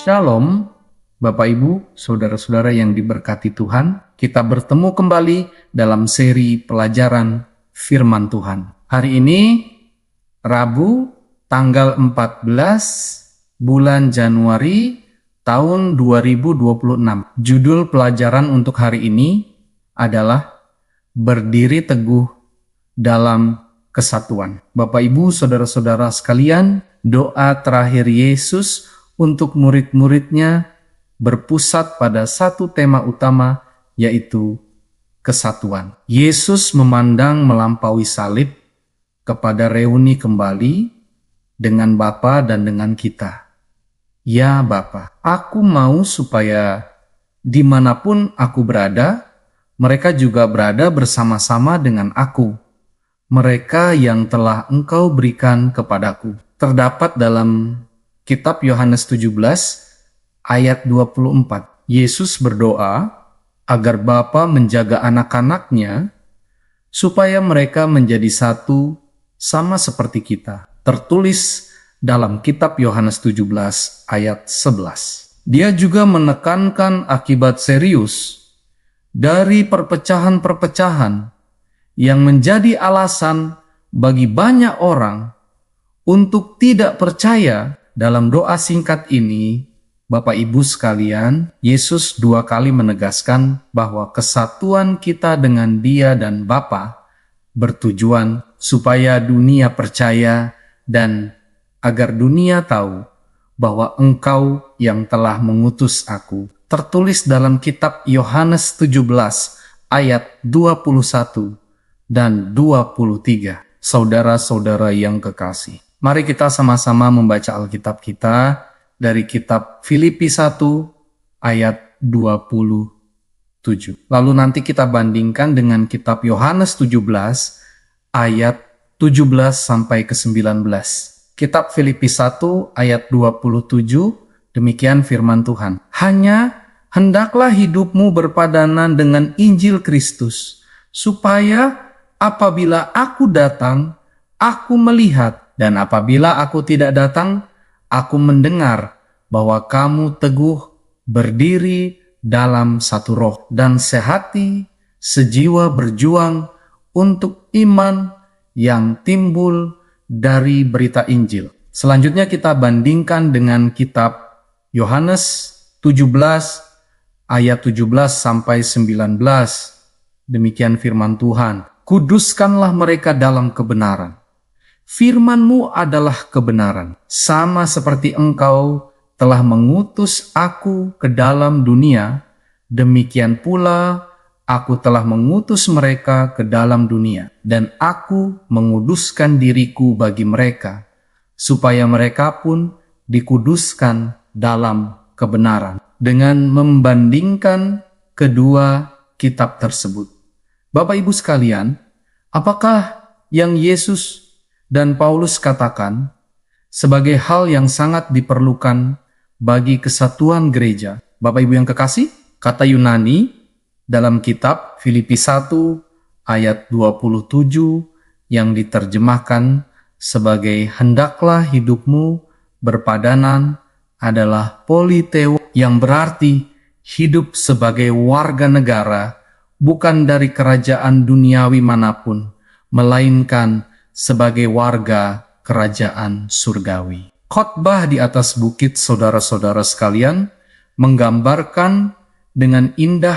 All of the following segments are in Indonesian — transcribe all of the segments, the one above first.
Shalom, Bapak Ibu, Saudara-saudara yang diberkati Tuhan. Kita bertemu kembali dalam seri pelajaran Firman Tuhan. Hari ini, Rabu, tanggal 14 bulan Januari tahun 2026. Judul pelajaran untuk hari ini adalah Berdiri Teguh dalam Kesatuan. Bapak Ibu, Saudara-saudara sekalian, doa terakhir Yesus untuk murid-muridnya berpusat pada satu tema utama, yaitu kesatuan. Yesus memandang melampaui salib kepada reuni kembali dengan Bapa dan dengan kita. Ya Bapa, aku mau supaya dimanapun aku berada, mereka juga berada bersama-sama dengan aku. Mereka yang telah Engkau berikan kepadaku. Terdapat dalam Kitab Yohanes 17 ayat 24. Yesus berdoa agar Bapa menjaga anak-anaknya supaya mereka menjadi satu sama seperti kita. Tertulis dalam Kitab Yohanes 17 ayat 11. Dia juga menekankan akibat serius dari perpecahan-perpecahan yang menjadi alasan bagi banyak orang untuk tidak percaya. Dalam doa singkat ini, Bapak Ibu sekalian, Yesus dua kali menegaskan bahwa kesatuan kita dengan Dia dan Bapa bertujuan supaya dunia percaya dan agar dunia tahu bahwa Engkau yang telah mengutus aku. Tertulis dalam Kitab Yohanes 17 ayat 21 dan 23. Saudara-saudara yang kekasih, mari kita sama-sama membaca Alkitab kita dari kitab Filipi 1 ayat 27. Lalu nanti kita bandingkan dengan kitab Yohanes 17 ayat 17 sampai ke 19. Kitab Filipi 1 ayat 27, demikian firman Tuhan. Hanya hendaklah hidupmu berpadanan dengan Injil Kristus, supaya apabila aku datang, aku melihat, dan apabila aku tidak datang, aku mendengar bahwa kamu teguh berdiri dalam satu roh dan sehati, sejiwa berjuang untuk iman yang timbul dari berita Injil. Selanjutnya kita bandingkan dengan kitab Yohanes 17 ayat 17 sampai 19. Demikian firman Tuhan. Kuduskanlah mereka dalam kebenaran. Firman-Mu adalah kebenaran, sama seperti Engkau telah mengutus aku ke dalam dunia, demikian pula aku telah mengutus mereka ke dalam dunia, dan aku menguduskan diriku bagi mereka, supaya mereka pun dikuduskan dalam kebenaran. Dengan membandingkan kedua kitab tersebut, Bapak Ibu sekalian, apakah yang Yesus dan Paulus katakan sebagai hal yang sangat diperlukan bagi kesatuan gereja? Bapak Ibu yang kekasih, kata Yunani dalam kitab Filipi 1 ayat 27 yang diterjemahkan sebagai hendaklah hidupmu berpadanan adalah politeo, yang berarti hidup sebagai warga negara bukan dari kerajaan duniawi manapun, melainkan sebagai warga kerajaan surgawi. Khotbah di atas bukit, saudara-saudara sekalian, menggambarkan dengan indah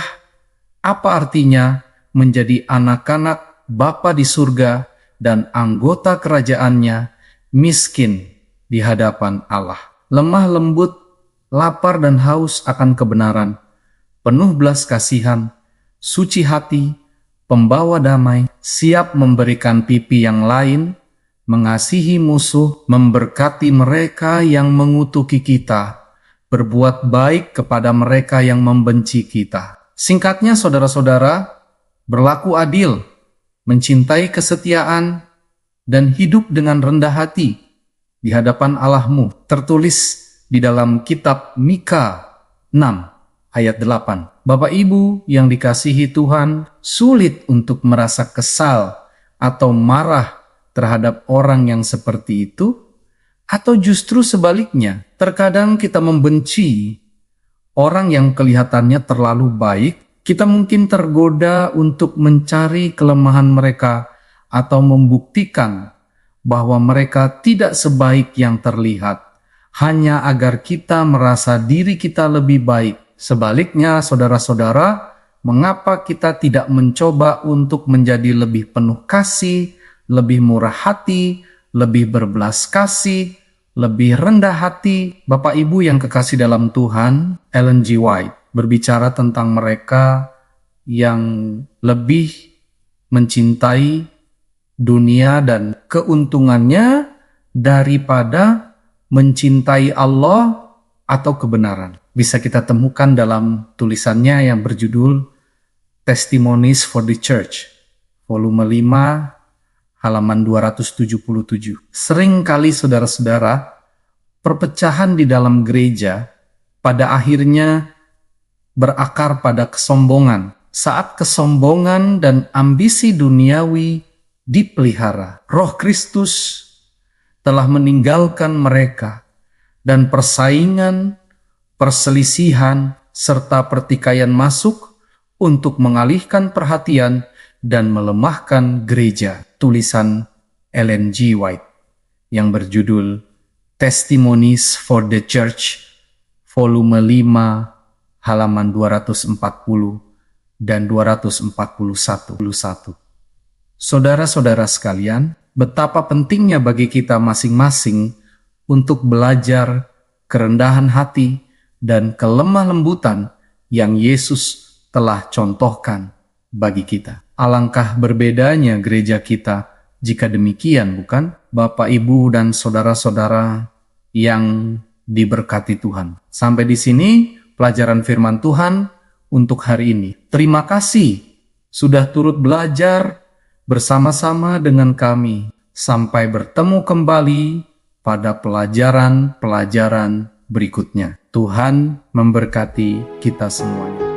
apa artinya menjadi anak-anak Bapa di surga dan anggota kerajaannya, miskin di hadapan Allah, lemah lembut, lapar dan haus akan kebenaran, penuh belas kasihan, suci hati, pembawa damai, siap memberikan pipi yang lain, mengasihi musuh, memberkati mereka yang mengutuki kita, berbuat baik kepada mereka yang membenci kita. Singkatnya, saudara-saudara, berlaku adil, mencintai kesetiaan, dan hidup dengan rendah hati di hadapan Allahmu. Tertulis di dalam kitab Mika 6 ayat 8. Bapak Ibu yang dikasihi Tuhan, sulit untuk merasa kesal atau marah terhadap orang yang seperti itu, Atau justru sebaliknya, terkadang kita membenci orang yang kelihatannya terlalu baik. Kita mungkin tergoda untuk mencari kelemahan mereka atau membuktikan bahwa mereka tidak sebaik yang terlihat, hanya agar kita merasa diri kita lebih baik. Sebaliknya, saudara-saudara, mengapa kita tidak mencoba untuk menjadi lebih penuh kasih, lebih murah hati, lebih berbelas kasih, lebih rendah hati? Bapak Ibu yang kekasih dalam Tuhan, Ellen G. White berbicara tentang mereka yang lebih mencintai dunia dan keuntungannya daripada mencintai Allah atau kebenaran. Bisa kita temukan dalam tulisannya yang berjudul Testimonies for the Church, volume 5, halaman 277. Seringkali saudara-saudara, perpecahan di dalam gereja pada akhirnya berakar pada kesombongan. Saat kesombongan dan ambisi duniawi dipelihara, Roh Kristus telah meninggalkan mereka, dan persaingan, perselisihan, serta pertikaian masuk untuk mengalihkan perhatian dan melemahkan gereja. Tulisan Ellen G. White yang berjudul Testimonies for the Church, volume 5, halaman 240 dan 241. Saudara-saudara sekalian, betapa pentingnya bagi kita masing-masing untuk belajar kerendahan hati dan kelemah lembutan yang Yesus telah contohkan bagi kita. Alangkah berbedanya gereja kita jika demikian, bukan? Bapak, Ibu, dan saudara-saudara yang diberkati Tuhan. Sampai di sini pelajaran firman Tuhan untuk hari ini. Terima kasih sudah turut belajar bersama-sama dengan kami. Sampai bertemu kembali pada pelajaran-pelajaran berikutnya. Tuhan memberkati kita semuanya.